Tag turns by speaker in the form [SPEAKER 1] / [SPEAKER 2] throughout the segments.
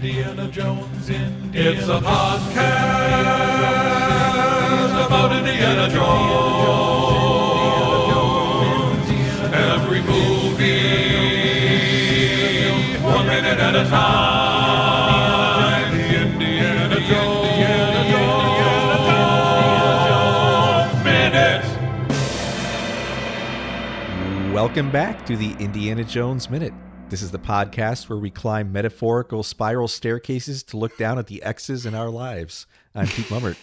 [SPEAKER 1] Indiana Jones, It's a podcast about Indiana Jones. Every movie, 1 minute at a time. The Indiana Jones Minute.
[SPEAKER 2] Welcome back to the Indiana Jones Minute. This is the podcast where we climb metaphorical spiral staircases to look down at the X's in our lives. I'm Pete Mummert.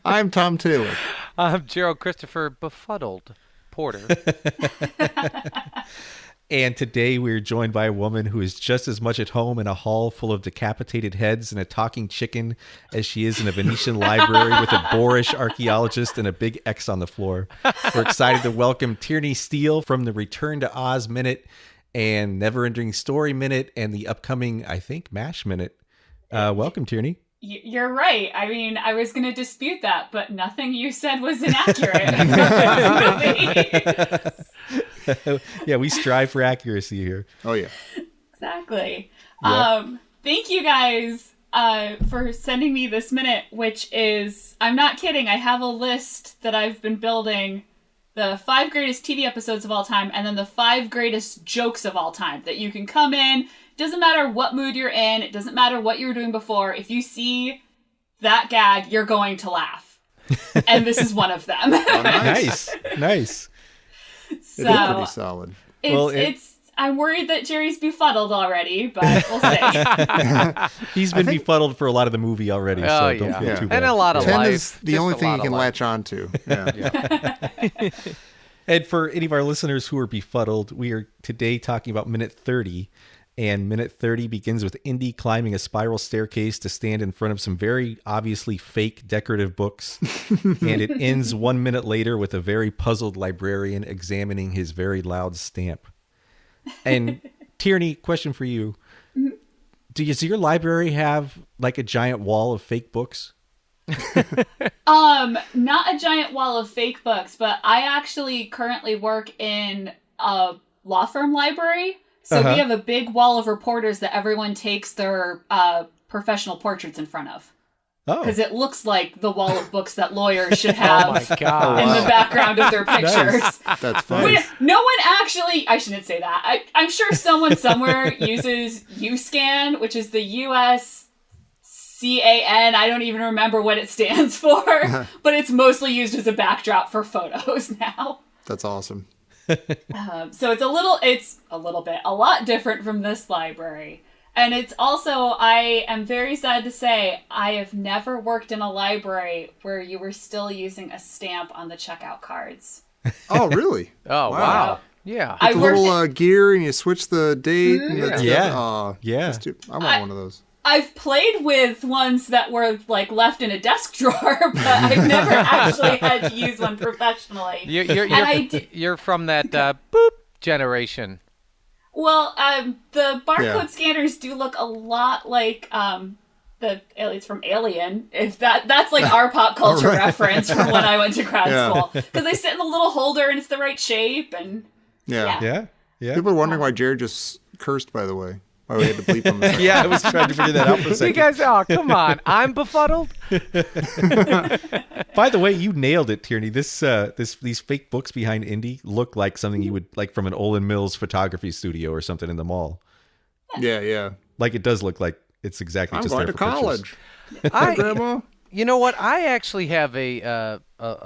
[SPEAKER 3] I'm Tom Taylor.
[SPEAKER 4] I'm Gerald Christopher Befuddled Porter.
[SPEAKER 2] And today we're joined by a woman who is just as much at home in a hall full of decapitated heads and a talking chicken as she is in a Venetian library with a boorish archaeologist and a big X on the floor. We're excited to welcome Tierney Steele from the Return to Oz Minute and Never-Ending Story Minute and the upcoming, I think, MASH Minute. Welcome, Tierney.
[SPEAKER 5] You're right. I mean, I was going to dispute that, but nothing you said was inaccurate.
[SPEAKER 2] Yeah, we strive for accuracy here.
[SPEAKER 3] Oh, yeah.
[SPEAKER 5] Exactly.
[SPEAKER 2] Yeah.
[SPEAKER 5] Thank you guys for sending me this minute, which is, I'm not kidding, I have a list that I've been building, the 5 greatest TV episodes of all time, and then the 5 greatest jokes of all time that you can come in. Doesn't matter what mood you're in. It doesn't matter what you were doing before. If you see that gag, you're going to laugh. And this is one of them.
[SPEAKER 3] Oh,
[SPEAKER 2] Nice.
[SPEAKER 3] It is pretty solid.
[SPEAKER 5] I'm worried that Jerry's befuddled already, but we'll see.
[SPEAKER 2] He's been befuddled for a lot of the movie already, so don't feel too bad.
[SPEAKER 4] And a lot of
[SPEAKER 3] 10
[SPEAKER 4] life.
[SPEAKER 3] is the only thing you can latch on to. Yeah.
[SPEAKER 2] And for any of our listeners who are befuddled, we are today talking about minute 30. And minute 30 begins with Indy climbing a spiral staircase to stand in front of some very obviously fake decorative books. And it ends 1 minute later with a very puzzled librarian examining his very loud stamp. And Tierney, question for you. Does your library have like a giant wall of fake books?
[SPEAKER 5] Not a giant wall of fake books, but I actually currently work in a law firm library. So we have a big wall of reporters that everyone takes their professional portraits in front of. Oh. Because it looks like the wall of books that lawyers should have in the background of their pictures.
[SPEAKER 3] Nice. That's fun.
[SPEAKER 5] No one actually, I shouldn't say that. I'm sure someone somewhere uses USCAN, which is the USCAN. I don't even remember what it stands for. But it's mostly used as a backdrop for photos now.
[SPEAKER 3] That's awesome.
[SPEAKER 5] So it's a lot different from this library. And it's also, I am very sad to say, I have never worked in a library where you were still using a stamp on the checkout cards.
[SPEAKER 3] Oh, really?
[SPEAKER 4] Oh, wow. Yeah.
[SPEAKER 3] It's a little gear and you switch the date. And
[SPEAKER 2] Yeah.
[SPEAKER 3] I want one of those.
[SPEAKER 5] I've played with ones that were like left in a desk drawer, but I've never actually had to use one professionally.
[SPEAKER 4] You're from that boop generation.
[SPEAKER 5] Well, the barcode scanners do look a lot like the aliens from Alien. If that's like our pop culture reference from when I went to grad school, because they sit in the little holder and it's the right shape and
[SPEAKER 2] Yeah.
[SPEAKER 3] People are wondering why Jared just cursed. By the way. Why we had to bleep him.
[SPEAKER 2] Yeah, I was trying to figure that out for a second.
[SPEAKER 4] You guys, come on. I'm befuddled.
[SPEAKER 2] By the way, you nailed it, Tierney. These fake books behind Indy look like something you would like from an Olin Mills photography studio or something in the mall.
[SPEAKER 3] Yeah.
[SPEAKER 2] Like it does look like it's exactly just
[SPEAKER 3] going
[SPEAKER 2] there
[SPEAKER 3] to
[SPEAKER 2] for
[SPEAKER 3] college.
[SPEAKER 4] Grandma. You know what? I actually have a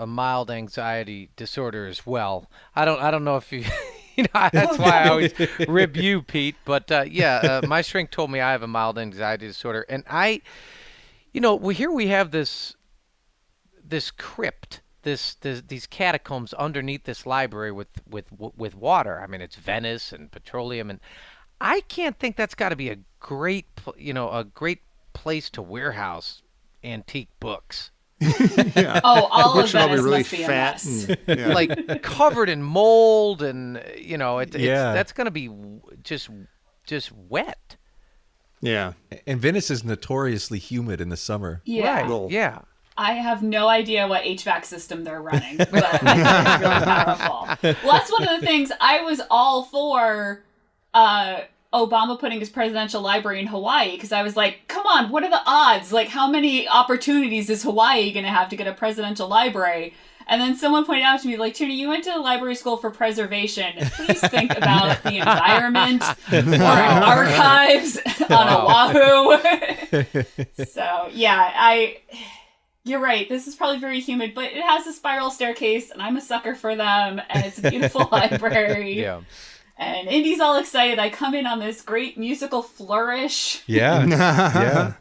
[SPEAKER 4] mild anxiety disorder as well. I don't know if you. That's why I always rib you, Pete. But my shrink told me I have a mild anxiety disorder, and we have this crypt, these catacombs underneath this library with water. I mean, it's Venice and petroleum, and I can't think that's got to be a great place to warehouse antique books.
[SPEAKER 3] Yeah.
[SPEAKER 5] Oh, all of
[SPEAKER 3] that
[SPEAKER 5] is
[SPEAKER 3] really
[SPEAKER 5] must be a
[SPEAKER 3] fat
[SPEAKER 5] mess.
[SPEAKER 3] and,
[SPEAKER 4] like covered in mold, and that's gonna be just wet.
[SPEAKER 3] Yeah.
[SPEAKER 2] And Venice is notoriously humid in the summer.
[SPEAKER 5] Yeah.
[SPEAKER 4] Right. Yeah.
[SPEAKER 5] I have no idea what HVAC system they're running, but it's really powerful. Well, that's one of the things I was all for Obama putting his presidential library in Hawaii, because I was like, come on, what are the odds? Like, how many opportunities is Hawaii going to have to get a presidential librry? And then someone pointed out to me, like, Tierney, you went to library school for preservation. Please think about the environment or archives on Oahu. So, yeah, you're right. This is probably very humid, but it has a spiral staircase, and I'm a sucker for them, and it's a beautiful library.
[SPEAKER 4] Yeah.
[SPEAKER 5] And Indy's all excited. I come in on this great musical flourish.
[SPEAKER 2] Yeah. Yeah.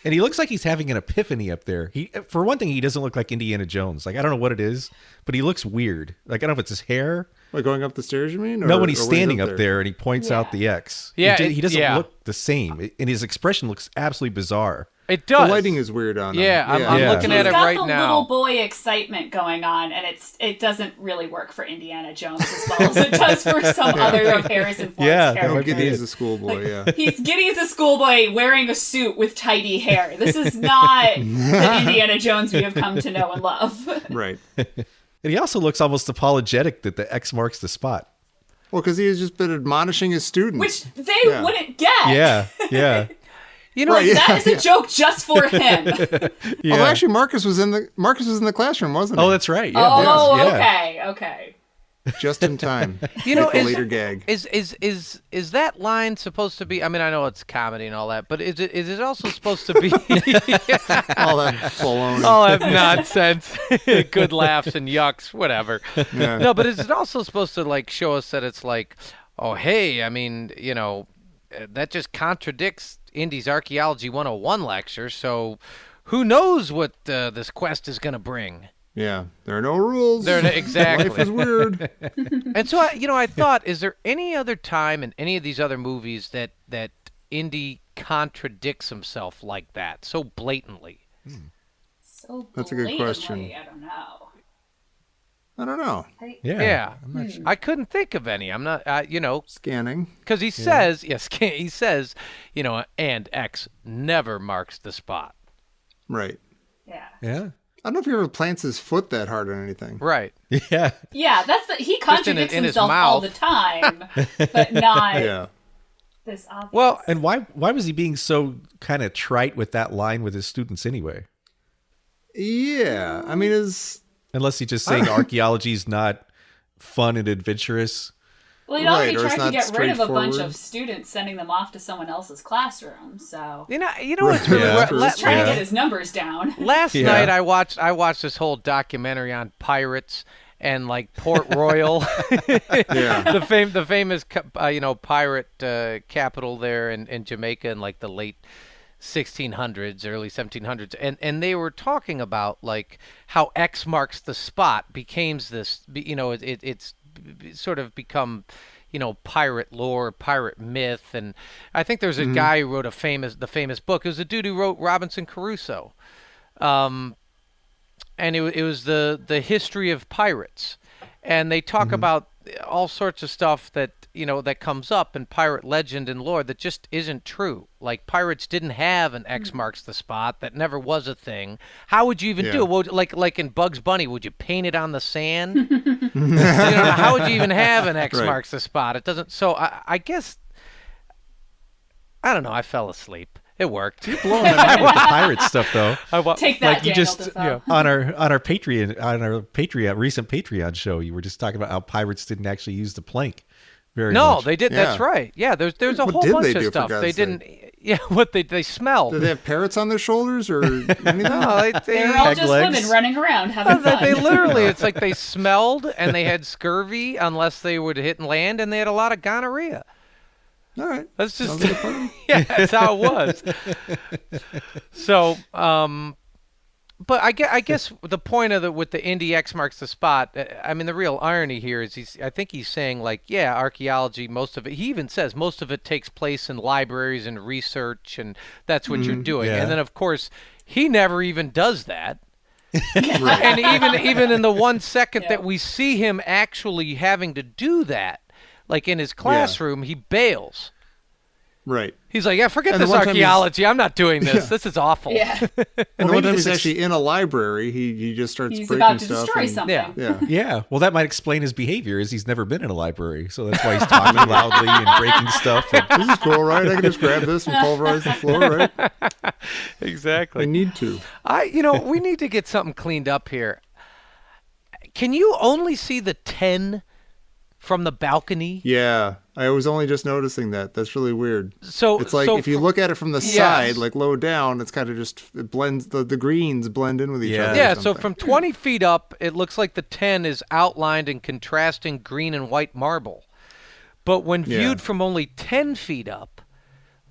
[SPEAKER 2] And he looks like he's having an epiphany up there. For one thing, he doesn't look like Indiana Jones. Like, I don't know what it is, but he looks weird. Like, I don't know if it's his hair.
[SPEAKER 3] Like going up the stairs, you mean?
[SPEAKER 2] No, when he's
[SPEAKER 3] or
[SPEAKER 2] standing up there and he points out the X.
[SPEAKER 4] Yeah,
[SPEAKER 2] he doesn't look the same. And his expression looks absolutely bizarre.
[SPEAKER 4] It does.
[SPEAKER 3] The lighting is weird on him.
[SPEAKER 4] Yeah, I'm looking at it right now.
[SPEAKER 5] He's got the little boy excitement going on, and it doesn't really work for Indiana Jones as well as it does for some other of Harrison Ford's characters.
[SPEAKER 3] Giddy as a schoolboy, yeah.
[SPEAKER 5] He's giddy as a schoolboy wearing a suit with tidy hair. This is not the Indiana Jones we have come to know and love.
[SPEAKER 3] Right.
[SPEAKER 2] And he also looks almost apologetic that the X marks the spot.
[SPEAKER 3] Well, because he has just been admonishing his students.
[SPEAKER 5] Which they wouldn't get.
[SPEAKER 2] Yeah, yeah.
[SPEAKER 4] You know,
[SPEAKER 5] that is a joke just for him.
[SPEAKER 2] Yeah.
[SPEAKER 3] Although actually Marcus was in the classroom, wasn't he?
[SPEAKER 2] Oh, that's right. Yeah.
[SPEAKER 5] Oh,
[SPEAKER 2] Yeah.
[SPEAKER 5] okay.
[SPEAKER 3] Just in time.
[SPEAKER 4] You know,
[SPEAKER 3] the later gag.
[SPEAKER 4] Is that line supposed to be? I mean, I know it's comedy and all that, but is it also supposed to be
[SPEAKER 3] All that baloney.
[SPEAKER 4] all that nonsense, good laughs and yucks, whatever?
[SPEAKER 3] Yeah.
[SPEAKER 4] No, but is it also supposed to like show us that it's like, oh hey, I mean, you know, that just contradicts Indy's Archaeology 101 lecture, so who knows what this quest is going to bring?
[SPEAKER 3] Yeah, there are no rules.
[SPEAKER 4] Exactly.
[SPEAKER 3] Life is weird.
[SPEAKER 4] And so, I thought, is there any other time in any of these other movies that Indy contradicts himself like that, so blatantly?
[SPEAKER 5] So
[SPEAKER 3] That's a good question.
[SPEAKER 5] I don't know.
[SPEAKER 4] Yeah. I'm not sure. I couldn't think of any. I'm not,
[SPEAKER 3] Scanning.
[SPEAKER 4] because he says, he says, and X never marks the spot.
[SPEAKER 3] Right.
[SPEAKER 5] Yeah.
[SPEAKER 2] Yeah.
[SPEAKER 3] I don't know if he ever plants his foot that hard on anything.
[SPEAKER 4] Right.
[SPEAKER 2] Yeah.
[SPEAKER 5] Yeah, he contradicts
[SPEAKER 4] in his
[SPEAKER 5] himself all the
[SPEAKER 4] mouth.
[SPEAKER 5] time, but not
[SPEAKER 3] Yeah.
[SPEAKER 5] this obvious.
[SPEAKER 2] Well, and why was he being so kind of trite with that line with his students anyway?
[SPEAKER 3] Yeah. I mean,
[SPEAKER 2] Unless he's just saying archaeology is not fun and adventurous.
[SPEAKER 5] Well, he'd already
[SPEAKER 3] Right, or it's
[SPEAKER 5] tried to
[SPEAKER 3] not
[SPEAKER 5] get rid of a bunch
[SPEAKER 3] straightforward.
[SPEAKER 5] of students, sending them off to someone else's classroom. So
[SPEAKER 4] You know what's really
[SPEAKER 2] Yeah.
[SPEAKER 5] he's trying
[SPEAKER 2] Yeah.
[SPEAKER 5] to get his numbers down.
[SPEAKER 4] Last
[SPEAKER 2] Yeah.
[SPEAKER 4] night I watched this whole documentary on pirates and like Port Royal,
[SPEAKER 3] yeah.
[SPEAKER 4] the famous pirate capital there in Jamaica in like the late 1600s, early 1700s, and they were talking about like how X marks the spot became this, it's sort of become, pirate lore, pirate myth, and I think there's a guy who wrote the famous book. It was a dude who wrote Robinson Crusoe, and it was the history of pirates, and they talk about all sorts of stuff that that comes up in pirate legend and lore that just isn't true. Like pirates didn't have an X marks the spot. That never was a thing. How would you even do it? Well, like in Bugs Bunny, would you paint it on the sand? How would you even have an X marks the spot? It doesn't. So I guess I don't know. I fell asleep. It worked.
[SPEAKER 2] You're blowing my mind with the pirate stuff, though.
[SPEAKER 5] Take that,
[SPEAKER 2] Like you
[SPEAKER 5] Daniel
[SPEAKER 2] just
[SPEAKER 5] Defoe.
[SPEAKER 2] on our Patreon recent Patreon show, you were just talking about how pirates didn't actually use the plank. Very
[SPEAKER 4] No,
[SPEAKER 2] much.
[SPEAKER 4] they did.
[SPEAKER 3] Yeah.
[SPEAKER 4] That's right. Yeah, there's a
[SPEAKER 3] What
[SPEAKER 4] whole
[SPEAKER 3] did
[SPEAKER 4] bunch
[SPEAKER 3] they
[SPEAKER 4] of
[SPEAKER 3] do, for
[SPEAKER 4] stuff.
[SPEAKER 3] God's
[SPEAKER 4] They
[SPEAKER 3] sake?
[SPEAKER 4] didn't. Yeah, what they smelled.
[SPEAKER 3] Did they have parrots on their shoulders or anything?
[SPEAKER 4] No,
[SPEAKER 5] They were all
[SPEAKER 2] Peg
[SPEAKER 5] just
[SPEAKER 2] legs.
[SPEAKER 5] women running around having fun.
[SPEAKER 4] they literally, it's like they smelled and they had scurvy unless they would hit land, and they had a lot of gonorrhea.
[SPEAKER 3] All right.
[SPEAKER 4] That's just
[SPEAKER 3] Sounds like a plan.
[SPEAKER 4] yeah, that's how it was. So, but I guess the point of with the Indy X marks the spot. I mean, the real irony here is I think he's saying like, yeah, archaeology, most of it. He even says most of it takes place in libraries and research, and that's what you're doing.
[SPEAKER 2] yeah.
[SPEAKER 4] And then of course he never even does that. And even in the 1 second that we see him actually having to do that, like in his classroom, he bails.
[SPEAKER 3] Right.
[SPEAKER 4] He's like, yeah, forget
[SPEAKER 3] And the
[SPEAKER 4] this
[SPEAKER 3] one time
[SPEAKER 4] archaeology. I'm not doing this. This is awful.
[SPEAKER 5] Yeah.
[SPEAKER 3] And
[SPEAKER 2] maybe
[SPEAKER 3] one time
[SPEAKER 2] this
[SPEAKER 3] he's actually in a library, he just starts
[SPEAKER 5] He's
[SPEAKER 3] breaking
[SPEAKER 5] about to
[SPEAKER 3] stuff.
[SPEAKER 5] destroy
[SPEAKER 3] and-
[SPEAKER 5] something.
[SPEAKER 4] Yeah.
[SPEAKER 3] Yeah.
[SPEAKER 2] Yeah, well, that might explain his behavior, is he's never been in a library, so that's why he's talking loudly and breaking stuff. And,
[SPEAKER 3] This is cool, right? I can just grab this and pulverize the floor, right?
[SPEAKER 4] Exactly.
[SPEAKER 3] I need to.
[SPEAKER 4] We need to get something cleaned up here. Can you only see the 10 from the balcony?
[SPEAKER 3] Yeah. I was only just noticing that. That's really weird.
[SPEAKER 4] So
[SPEAKER 3] It's like if you look at it from the
[SPEAKER 4] Yes.
[SPEAKER 3] side, like low down, it's kind of just, it blends, the greens blend in with each
[SPEAKER 2] Yeah.
[SPEAKER 3] other. or
[SPEAKER 4] Yeah, so
[SPEAKER 3] something.
[SPEAKER 4] from 20 feet up, it looks like the 10 is outlined in contrasting green and white marble. But when
[SPEAKER 3] Yeah.
[SPEAKER 4] viewed from only 10 feet up,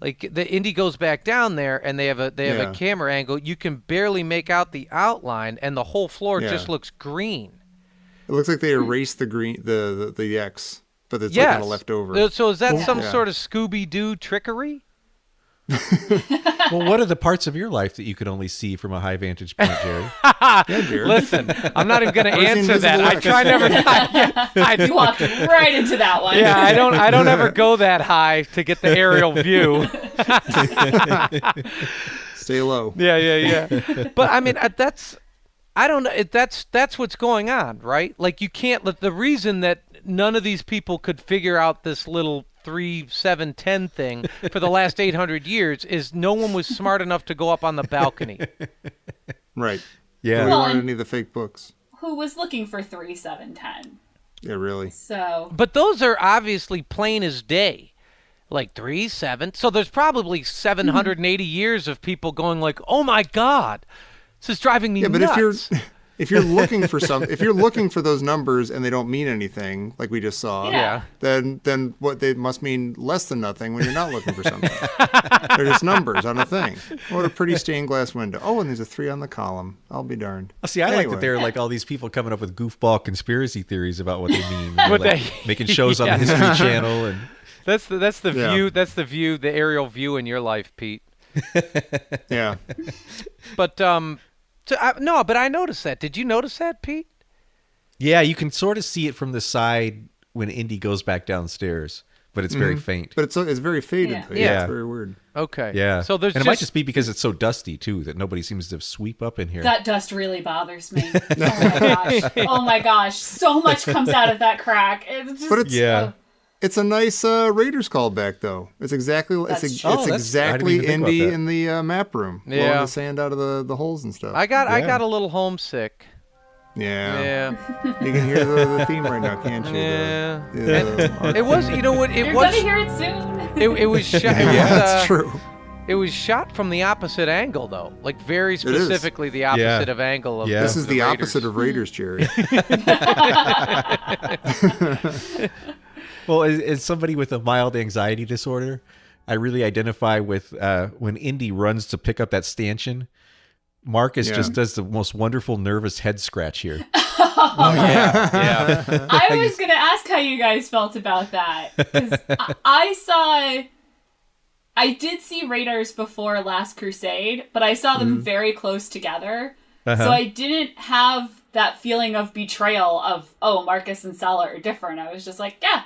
[SPEAKER 4] like the Indy goes back down there and they have a
[SPEAKER 3] Yeah.
[SPEAKER 4] camera angle, you can barely make out the outline and the whole floor
[SPEAKER 3] Yeah.
[SPEAKER 4] just looks green.
[SPEAKER 3] It looks like they erased the green, the X, but it's like
[SPEAKER 4] Yes.
[SPEAKER 3] kind of left over.
[SPEAKER 4] So is that some
[SPEAKER 3] Yeah.
[SPEAKER 4] sort of Scooby-Doo trickery?
[SPEAKER 2] well, what are the parts of your life that you can only see from a high vantage point, Jerry?
[SPEAKER 3] Yeah, Jared.
[SPEAKER 4] Listen, I'm not even going to
[SPEAKER 3] Where's the
[SPEAKER 4] answer that. I
[SPEAKER 3] invisible
[SPEAKER 4] try never.
[SPEAKER 5] You walked right into that one.
[SPEAKER 4] Yeah, I don't ever go that high to get the aerial view.
[SPEAKER 3] Stay low.
[SPEAKER 4] Yeah. But I mean, I don't know. That's what's going on, right? Like you can't. The reason that none of these people could figure out this little 3, 7, 10 thing for the last 800 years is no one was smart enough to go up on the balcony.
[SPEAKER 3] Right.
[SPEAKER 2] Yeah.
[SPEAKER 3] We
[SPEAKER 5] Well,
[SPEAKER 3] weren't
[SPEAKER 5] and-
[SPEAKER 3] any of the fake books.
[SPEAKER 5] Who was looking for 3, 7, 10?
[SPEAKER 3] Yeah, really.
[SPEAKER 5] So
[SPEAKER 4] But those are obviously plain as day. Like 3, 7. So there's probably 780 years of people going like, "Oh my God, this is driving me
[SPEAKER 3] Yeah, but
[SPEAKER 4] nuts."
[SPEAKER 3] if you're looking for if you're looking for those numbers and they don't mean anything, like we just saw,
[SPEAKER 5] Yeah.
[SPEAKER 3] then what they must mean less than nothing when you're not looking for something. They're just numbers on a thing. What a pretty stained glass window. Oh, and there's a 3 on the column. I'll be darned.
[SPEAKER 2] See, I like
[SPEAKER 3] Anyway.
[SPEAKER 2] that there are like all these people coming up with goofball conspiracy theories about what they mean.
[SPEAKER 4] What
[SPEAKER 2] Like,
[SPEAKER 4] they-
[SPEAKER 2] making shows on the
[SPEAKER 4] Yes.
[SPEAKER 2] History Channel and
[SPEAKER 4] That's the
[SPEAKER 3] Yeah.
[SPEAKER 4] view. That's the view. The aerial view in your life, Pete.
[SPEAKER 3] Yeah.
[SPEAKER 4] But no, but I noticed that. Did you notice that, Pete?
[SPEAKER 2] yeah, you can sort of see it from the side when Indy goes back downstairs, but it's very faint.
[SPEAKER 3] But it's very faded.
[SPEAKER 5] Yeah.
[SPEAKER 3] Though.
[SPEAKER 2] Yeah.
[SPEAKER 3] It's very weird.
[SPEAKER 4] Okay.
[SPEAKER 2] Yeah.
[SPEAKER 4] So there's
[SPEAKER 2] and it might just be because it's so dusty too that nobody seems to sweep up in here.
[SPEAKER 5] that dust really bothers me. Oh my gosh. Oh my gosh. So much comes out of that crack. It's just
[SPEAKER 3] But it's
[SPEAKER 2] Yeah.
[SPEAKER 3] It's a nice Raiders callback, though. It's exactly
[SPEAKER 5] That's
[SPEAKER 3] it's
[SPEAKER 5] true.
[SPEAKER 2] Oh, that's- I
[SPEAKER 3] exactly
[SPEAKER 2] didn't even think about
[SPEAKER 3] Indy
[SPEAKER 2] that.
[SPEAKER 3] in the map room, blowing
[SPEAKER 4] Yeah.
[SPEAKER 3] the sand out of the holes and stuff.
[SPEAKER 4] I got
[SPEAKER 2] Yeah.
[SPEAKER 4] a little homesick.
[SPEAKER 3] Yeah.
[SPEAKER 4] Yeah.
[SPEAKER 3] You can hear the theme right now, can't you?
[SPEAKER 4] Yeah.
[SPEAKER 3] The
[SPEAKER 4] It was, you know what? It
[SPEAKER 5] You're
[SPEAKER 4] was.
[SPEAKER 5] gonna hear it soon.
[SPEAKER 4] It was shot.
[SPEAKER 3] yeah, that's true.
[SPEAKER 4] It was shot from the opposite angle, though. Like very
[SPEAKER 3] is.
[SPEAKER 4] specifically the opposite of angle of.
[SPEAKER 2] Yeah.
[SPEAKER 3] This is the
[SPEAKER 4] Raiders.
[SPEAKER 3] opposite of Raiders, Jerry.
[SPEAKER 2] Well, as somebody with a mild anxiety disorder, I really identify with when Indy runs to pick up that stanchion. Marcus
[SPEAKER 3] Yeah.
[SPEAKER 2] just does the most wonderful nervous head scratch here.
[SPEAKER 4] Yeah.
[SPEAKER 5] I was gonna ask how you guys felt about that because I did see Raiders before Last Crusade, but I saw them very close together, so I didn't have that feeling of betrayal of Marcus and Sala are different. I was just like, yeah,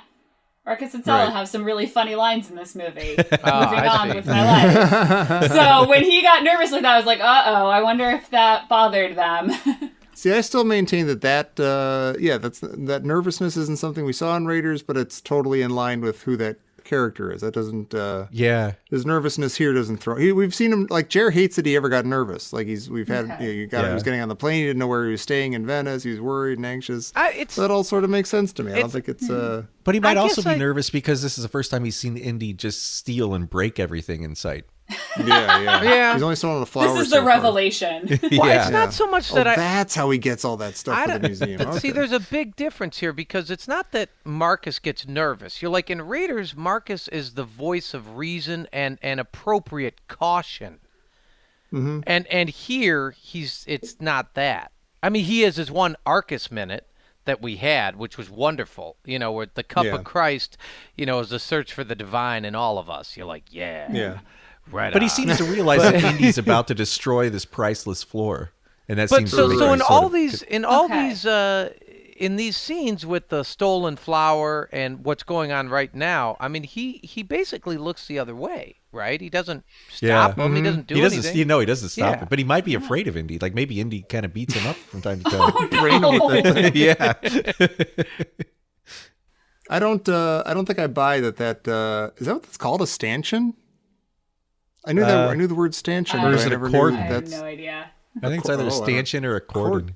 [SPEAKER 5] Marcus and Sala
[SPEAKER 3] Right.
[SPEAKER 5] have some really funny lines in this movie. Moving
[SPEAKER 4] I
[SPEAKER 5] on
[SPEAKER 4] see.
[SPEAKER 5] with my life. So when he got nervous like that, I was like, I wonder if that bothered them.
[SPEAKER 3] See, I still maintain that that nervousness isn't something we saw in Raiders, but it's totally in line with who that character is. That doesn't.
[SPEAKER 2] Yeah.
[SPEAKER 3] His nervousness here doesn't throw. We've seen him like Jer hates that he ever got nervous. Like he was getting on the plane. He didn't know where he was staying in Venice. He was worried and anxious.
[SPEAKER 4] It's
[SPEAKER 3] That all sort of makes sense to me. I don't think it's.
[SPEAKER 2] But he might
[SPEAKER 4] I
[SPEAKER 2] also
[SPEAKER 4] guess
[SPEAKER 2] be nervous because this is the first time he's seen Indy just steal and break everything in sight.
[SPEAKER 3] Yeah. He's only stolen the flowers.
[SPEAKER 5] This is
[SPEAKER 3] so
[SPEAKER 5] the
[SPEAKER 3] far.
[SPEAKER 5] revelation.
[SPEAKER 4] well,
[SPEAKER 2] Yeah.
[SPEAKER 4] it's not so much that
[SPEAKER 3] That's how he gets all that stuff
[SPEAKER 4] I
[SPEAKER 3] for the
[SPEAKER 4] don't-
[SPEAKER 3] museum.
[SPEAKER 4] See,
[SPEAKER 3] Okay.
[SPEAKER 4] there's a big difference here because it's not that Marcus gets nervous. You're like in Raiders, Marcus is the voice of reason and appropriate caution.
[SPEAKER 3] Mm-hmm.
[SPEAKER 4] And here it's not that. I mean, he has his one Arcus minute that we had, which was wonderful. You know, where the cup
[SPEAKER 3] Yeah.
[SPEAKER 4] of Christ, you know, is a search for the divine in all of us. You're like,
[SPEAKER 3] Yeah.
[SPEAKER 4] right.
[SPEAKER 2] But he
[SPEAKER 4] on.
[SPEAKER 2] seems to realize that Indy's about to destroy this priceless floor. And that
[SPEAKER 4] But
[SPEAKER 2] seems
[SPEAKER 4] so
[SPEAKER 2] really
[SPEAKER 4] in
[SPEAKER 2] sort
[SPEAKER 4] all
[SPEAKER 2] of-
[SPEAKER 4] these in these scenes with the stolen flower and what's going on right now, I mean, he basically looks the other way, right? He doesn't stop him. He doesn't do anything.
[SPEAKER 2] He doesn't stop
[SPEAKER 4] Yeah.
[SPEAKER 2] it, but he might be afraid of Indy. Like maybe Indy kind of beats him up from time to time.
[SPEAKER 5] Oh, no.
[SPEAKER 2] Yeah.
[SPEAKER 3] I don't think I buy that. Is that what it's called? A stanchion? I knew that. I knew the word stanchion,
[SPEAKER 2] Or
[SPEAKER 3] but
[SPEAKER 2] is
[SPEAKER 3] I
[SPEAKER 2] it a
[SPEAKER 3] never
[SPEAKER 2] cord?
[SPEAKER 3] knew
[SPEAKER 5] I have
[SPEAKER 3] that's.
[SPEAKER 5] no idea.
[SPEAKER 2] I think it's either a
[SPEAKER 3] I don't-
[SPEAKER 2] stanchion or a cordon.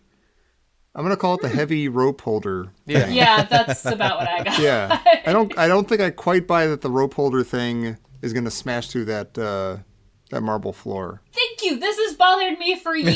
[SPEAKER 3] I'm gonna call it the heavy rope holder.
[SPEAKER 4] Yeah.
[SPEAKER 5] Yeah, that's about what I got.
[SPEAKER 3] Yeah, I don't think I quite buy that the rope holder thing is gonna smash through that marble floor.
[SPEAKER 5] Thank you. This has bothered me for years.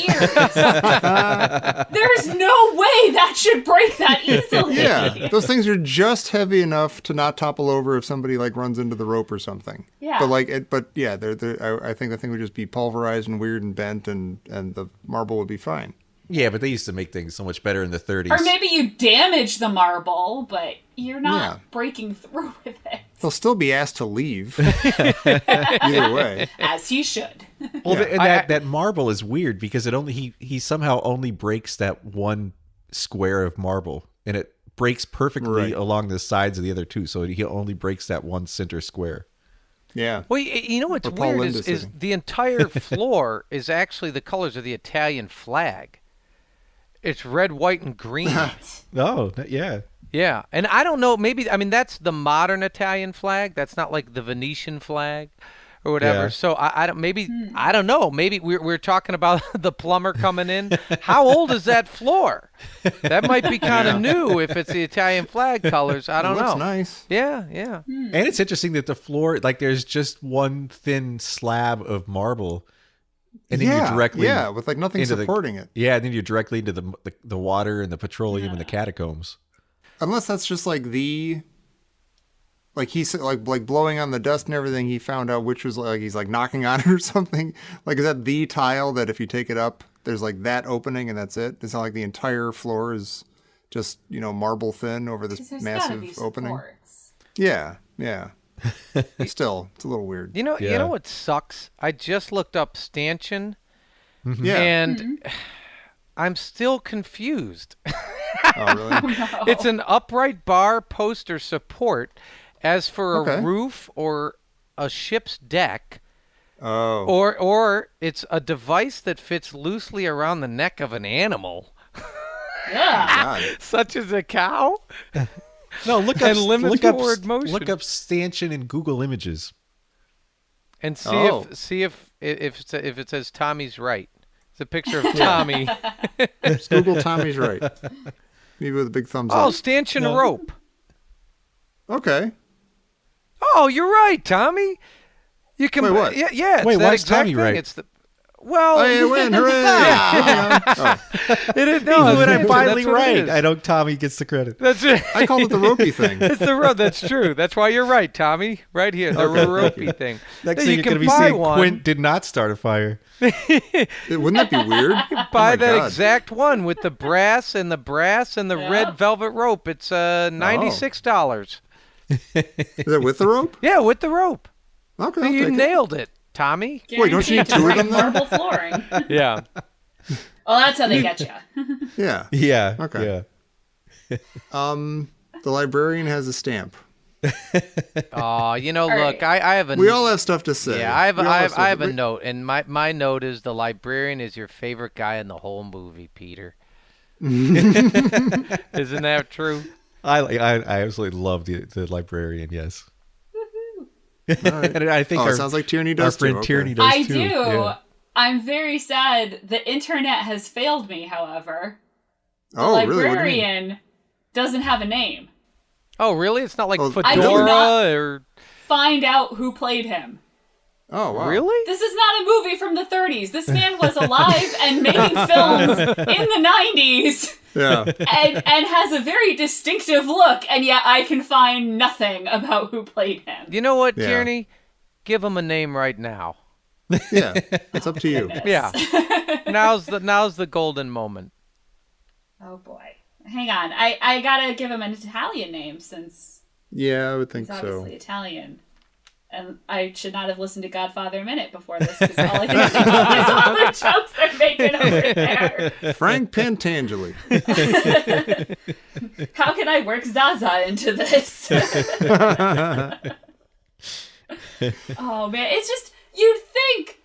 [SPEAKER 5] There's no way that should break that easily.
[SPEAKER 3] Yeah, those things are just heavy enough to not topple over if somebody like runs into the rope or something.
[SPEAKER 5] Yeah.
[SPEAKER 3] But yeah, I think the thing would just be pulverized and weird and bent, and the marble would be fine.
[SPEAKER 2] Yeah, but they used to make things so much better in the 30s.
[SPEAKER 5] Or maybe you damage the marble, but you're not
[SPEAKER 3] Yeah.
[SPEAKER 5] breaking through with it.
[SPEAKER 3] They'll still be asked to leave. Either way.
[SPEAKER 5] As he should.
[SPEAKER 2] Well,
[SPEAKER 3] Yeah.
[SPEAKER 2] and that marble is weird because he somehow only breaks that one square of marble, and it breaks perfectly
[SPEAKER 3] Right.
[SPEAKER 2] along the sides of the other two. So he only breaks that one center square.
[SPEAKER 3] Yeah.
[SPEAKER 4] Well, you know what's
[SPEAKER 3] Where Paul
[SPEAKER 4] weird
[SPEAKER 3] Linda's
[SPEAKER 4] is
[SPEAKER 3] sitting.
[SPEAKER 4] the entire floor is actually the colors of the Italian flag. It's red, white, and green.
[SPEAKER 2] Oh, yeah.
[SPEAKER 4] Yeah, and I don't know. Maybe that's the modern Italian flag. That's not like the Venetian flag or whatever.
[SPEAKER 2] Yeah.
[SPEAKER 4] So I don't. Maybe I don't know. Maybe we're talking about the plumber coming in. How old is that floor? That might be kind of new if it's the Italian flag colors. I don't
[SPEAKER 3] It looks
[SPEAKER 4] know.
[SPEAKER 3] nice.
[SPEAKER 4] Yeah, yeah.
[SPEAKER 2] And it's interesting that the floor, like, there's just one thin slab of marble, and then you're directly
[SPEAKER 3] with like nothing
[SPEAKER 2] into
[SPEAKER 3] supporting it.
[SPEAKER 2] Yeah, and then you're directly into the water and the petroleum and the catacombs.
[SPEAKER 3] Unless that's just like he's like blowing on the dust and everything. He found out which was like he's like knocking on it or something. Like, is that the tile that if you take it up, there's like that opening and that's it? It's not like the entire floor is just marble thin over this
[SPEAKER 5] 'Cause there's gotta be
[SPEAKER 3] massive opening.
[SPEAKER 5] supports.
[SPEAKER 3] Yeah. Still, it's a little weird.
[SPEAKER 4] You know
[SPEAKER 2] Yeah.
[SPEAKER 4] what sucks? I just looked up stanchion,
[SPEAKER 3] Yeah.
[SPEAKER 4] and I'm still confused.
[SPEAKER 3] Oh, really?
[SPEAKER 4] It's an upright bar, post, or support, as for a
[SPEAKER 3] Okay.
[SPEAKER 4] roof or a ship's deck,
[SPEAKER 3] Oh.
[SPEAKER 4] or it's a device that fits loosely around the neck of an animal,
[SPEAKER 5] Yeah.
[SPEAKER 3] God.
[SPEAKER 4] such as a cow.
[SPEAKER 2] No, look
[SPEAKER 4] And limits forward motion.
[SPEAKER 2] Look up stanchion in Google Images.
[SPEAKER 4] And see
[SPEAKER 3] Oh.
[SPEAKER 4] if it says Tommy's right. It's a picture of Tommy.
[SPEAKER 3] Just Google Tommy's right. Maybe with a big thumbs
[SPEAKER 4] Oh,
[SPEAKER 3] up.
[SPEAKER 4] stanchion rope.
[SPEAKER 3] Okay.
[SPEAKER 4] Oh, you're right, Tommy. You can.
[SPEAKER 3] Wait, what?
[SPEAKER 4] Yeah, yeah. It's
[SPEAKER 2] Wait,
[SPEAKER 4] that
[SPEAKER 2] why is
[SPEAKER 4] exact
[SPEAKER 2] Tommy
[SPEAKER 4] thing.
[SPEAKER 2] right?
[SPEAKER 4] It's the. Well,
[SPEAKER 3] I win! Hooray! Oh,
[SPEAKER 4] it is. No,
[SPEAKER 2] When
[SPEAKER 4] that's
[SPEAKER 2] I'm finally
[SPEAKER 4] what it
[SPEAKER 2] right,
[SPEAKER 4] is.
[SPEAKER 2] I know Tommy gets the credit.
[SPEAKER 4] That's it.
[SPEAKER 3] I called it the ropey thing.
[SPEAKER 4] It's the road. That's true. That's why you're right, Tommy. Right here, the ropey thing.
[SPEAKER 2] Next
[SPEAKER 4] Yeah,
[SPEAKER 2] thing
[SPEAKER 4] you
[SPEAKER 2] you're
[SPEAKER 4] can
[SPEAKER 2] going to be
[SPEAKER 4] buy
[SPEAKER 2] saying
[SPEAKER 4] one.
[SPEAKER 2] Quint did not start a fire.
[SPEAKER 3] Wouldn't that be weird?
[SPEAKER 4] Buy
[SPEAKER 3] my
[SPEAKER 4] that
[SPEAKER 3] God.
[SPEAKER 4] exact one with the brass and the
[SPEAKER 5] Yeah.
[SPEAKER 4] red velvet rope. It's $96.
[SPEAKER 3] Is that with the rope?
[SPEAKER 4] Yeah, with the rope.
[SPEAKER 3] Okay, I'll
[SPEAKER 4] You
[SPEAKER 3] take it.
[SPEAKER 4] nailed it, Tommy.
[SPEAKER 3] Wait, don't you need
[SPEAKER 5] Guaranteed to
[SPEAKER 3] two of
[SPEAKER 5] break
[SPEAKER 3] them then?
[SPEAKER 5] marble flooring.
[SPEAKER 4] Yeah.
[SPEAKER 5] Oh, that's how they get you.
[SPEAKER 3] Yeah.
[SPEAKER 2] Yeah.
[SPEAKER 3] Okay.
[SPEAKER 2] Yeah.
[SPEAKER 3] The librarian has a stamp.
[SPEAKER 4] Oh, look,
[SPEAKER 5] right.
[SPEAKER 4] I have a.
[SPEAKER 3] We all have stuff to say.
[SPEAKER 4] Yeah, I have,
[SPEAKER 3] We all
[SPEAKER 4] I have,
[SPEAKER 3] stuff
[SPEAKER 4] I have
[SPEAKER 3] to-
[SPEAKER 4] a note, and my note is the librarian is your favorite guy in the whole movie, Peter. Isn't that true?
[SPEAKER 2] I absolutely love the librarian, yes.
[SPEAKER 3] All right.
[SPEAKER 2] And I think
[SPEAKER 3] Oh,
[SPEAKER 2] our,
[SPEAKER 3] it sounds like Tierney
[SPEAKER 2] our
[SPEAKER 3] does
[SPEAKER 2] friend
[SPEAKER 3] too. Okay.
[SPEAKER 2] Tierney does
[SPEAKER 5] I
[SPEAKER 2] too.
[SPEAKER 5] do.
[SPEAKER 2] Yeah.
[SPEAKER 5] I'm very sad. The internet has failed me, however. The
[SPEAKER 3] Oh, really? What do you mean?
[SPEAKER 5] librarian doesn't have a name.
[SPEAKER 4] Oh, really? It's not like
[SPEAKER 3] Oh,
[SPEAKER 5] I
[SPEAKER 4] Fedora
[SPEAKER 5] cannot-
[SPEAKER 4] or
[SPEAKER 5] Find out who played him.
[SPEAKER 3] Oh, wow.
[SPEAKER 4] really?
[SPEAKER 5] This is not a movie from the 30s. This man was alive and making films in the 90s
[SPEAKER 3] Yeah.
[SPEAKER 5] and has a very distinctive look, and yet I can find nothing about who played him.
[SPEAKER 4] You know what,
[SPEAKER 3] Yeah.
[SPEAKER 4] Tierney? Give him a name right now.
[SPEAKER 3] Yeah. It's up to you.
[SPEAKER 4] Yeah. now's the golden moment.
[SPEAKER 5] Oh boy. Hang on. I gotta give him an Italian name since
[SPEAKER 3] Yeah, I would think
[SPEAKER 5] he's
[SPEAKER 3] so.
[SPEAKER 5] obviously Italian. And I should not have listened to Godfather a Minute before this, because all I can think of is all the jokes they're making over there.
[SPEAKER 3] Frank Pentangeli.
[SPEAKER 5] How can I work Zaza into this? Oh man, it's just, you'd think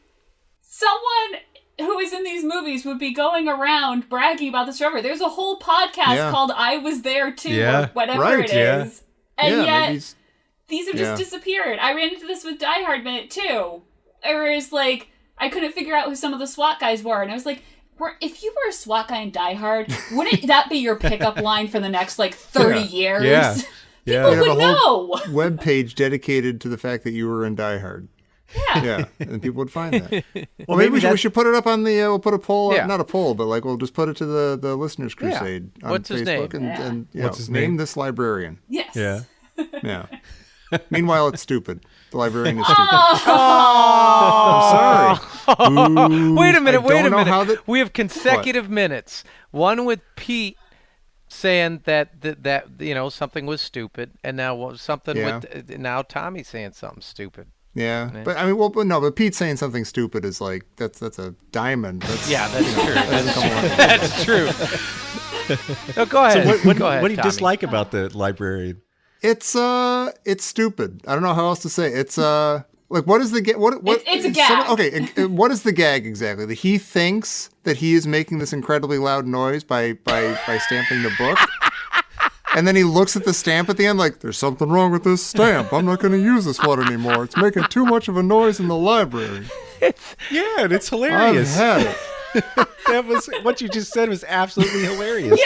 [SPEAKER 5] someone who is in these movies would be going around bragging about this forever. There's a whole podcast called I Was There Too, or whatever it is. And yet these have just disappeared. I ran into this with Die Hard Minute too. Whereas, like, I couldn't figure out who some of the SWAT guys were. And I was like, if you were a SWAT guy in Die Hard, wouldn't that be your pickup line for the next, like, 30 years?
[SPEAKER 2] Yeah.
[SPEAKER 5] People would know.
[SPEAKER 3] Web page dedicated to the fact that you were in Die Hard.
[SPEAKER 5] Yeah.
[SPEAKER 3] Yeah, and people would find that. Well, maybe we should put it up on the. We'll put a poll. Not a poll, but like we'll just put it to the listeners' crusade on
[SPEAKER 4] What's his
[SPEAKER 3] Facebook,
[SPEAKER 4] name?
[SPEAKER 3] and
[SPEAKER 2] What's his
[SPEAKER 3] name
[SPEAKER 2] name?
[SPEAKER 3] this librarian.
[SPEAKER 5] Yes.
[SPEAKER 2] Yeah.
[SPEAKER 3] Yeah. Meanwhile, it's stupid. The librarian is stupid. I'm sorry. Ooh,
[SPEAKER 4] Wait a minute.
[SPEAKER 3] I don't know how
[SPEAKER 4] We have consecutive minutes. One with Pete saying that you know, something was stupid, and now something with now Tommy saying something stupid.
[SPEAKER 3] Yeah, but I mean, but Pete saying something stupid is like that's a diamond. That's
[SPEAKER 4] True.
[SPEAKER 3] that doesn't come along.
[SPEAKER 4] That's true. No, go ahead.
[SPEAKER 2] So
[SPEAKER 4] Go ahead,
[SPEAKER 2] what do you
[SPEAKER 4] Tommy.
[SPEAKER 2] dislike about the librarian?
[SPEAKER 3] It's stupid. I don't know how else to say it. It's like what is the what
[SPEAKER 5] It's a gag.
[SPEAKER 3] What is the gag exactly? That he thinks that he is making this incredibly loud noise by stamping the book. And then he looks at the stamp at the end like, there's something wrong with this stamp. I'm not going to use this one anymore. It's making too much of a noise in the library.
[SPEAKER 2] Yeah, and it's hilarious.
[SPEAKER 3] I've had it.
[SPEAKER 2] That was what you just said was absolutely hilarious.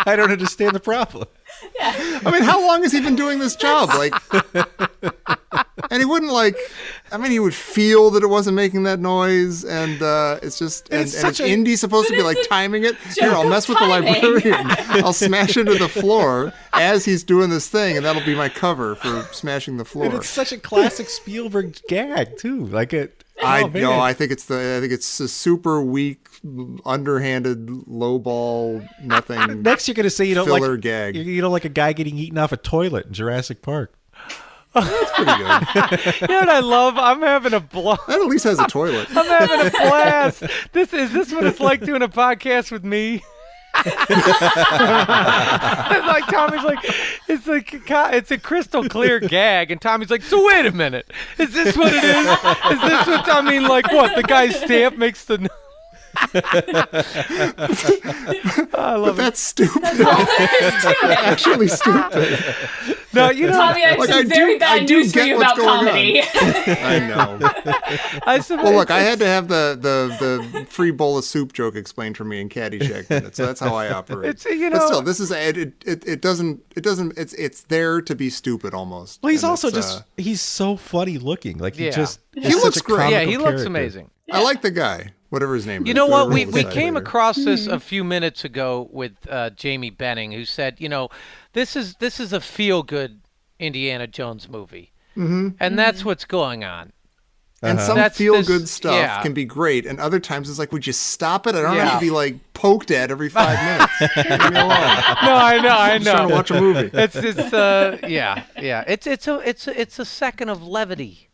[SPEAKER 2] I don't understand the problem.
[SPEAKER 3] I mean, how long has he been doing this job? Like, and he wouldn't like. I mean, he would feel that it wasn't making that noise, and it's just. And is Indy supposed to be like timing it? Here, I'll mess with the librarian. I'll smash into the floor as he's doing this thing, and that'll be my cover for smashing the floor.
[SPEAKER 2] And it's such a classic Spielberg gag too. Like it.
[SPEAKER 3] I think it's a super weak, underhanded, lowball, nothing.
[SPEAKER 2] Next, you're gonna say you don't
[SPEAKER 3] filler
[SPEAKER 2] like
[SPEAKER 3] gag.
[SPEAKER 2] You don't like a guy getting eaten off a toilet in Jurassic Park.
[SPEAKER 3] That's pretty good.
[SPEAKER 4] You know what I love? I'm having a blast.
[SPEAKER 3] That at least has a toilet.
[SPEAKER 4] I'm having a blast. Is this what it's like doing a podcast with me? Like Tommy's like, it's a crystal clear gag, and Tommy's like, so wait a minute, is this what it is? Is this what I mean? Like what? The guy's stamp makes the. I love
[SPEAKER 3] But that's stupid. Actually stupid.
[SPEAKER 4] No, you know,
[SPEAKER 5] Tommy, I have some very bad news for you about comedy.
[SPEAKER 3] I know. Well, look, I had to have the free bowl of soup joke explained for me in Caddyshack minutes, so that's how I operate.
[SPEAKER 4] It's, you
[SPEAKER 3] but
[SPEAKER 4] know,
[SPEAKER 3] still, this is it's there to be stupid almost.
[SPEAKER 2] Well, he's
[SPEAKER 3] And
[SPEAKER 2] also
[SPEAKER 3] it's,
[SPEAKER 2] he's so funny looking. Like he
[SPEAKER 4] Yeah.
[SPEAKER 2] just
[SPEAKER 3] He looks great.
[SPEAKER 4] yeah, he looks amazing.
[SPEAKER 3] I like the guy, whatever his name is.
[SPEAKER 4] You know what?
[SPEAKER 3] Whoever
[SPEAKER 4] We
[SPEAKER 3] decide
[SPEAKER 4] came
[SPEAKER 3] later.
[SPEAKER 4] across this a few minutes ago with Jamie Benning, who said, you know, this is a feel-good Indiana Jones movie, and that's what's going on.
[SPEAKER 3] And some
[SPEAKER 4] That's
[SPEAKER 3] feel-good
[SPEAKER 4] this-
[SPEAKER 3] stuff
[SPEAKER 4] yeah.
[SPEAKER 3] can be great, and other times it's like, would you stop it? I don't
[SPEAKER 4] Yeah.
[SPEAKER 3] have to be like poked at every 5 minutes. Leave me alone.
[SPEAKER 4] No, I know, I
[SPEAKER 3] I'm just trying to
[SPEAKER 4] know.
[SPEAKER 3] watch a movie.
[SPEAKER 4] It's yeah. It's a second of levity.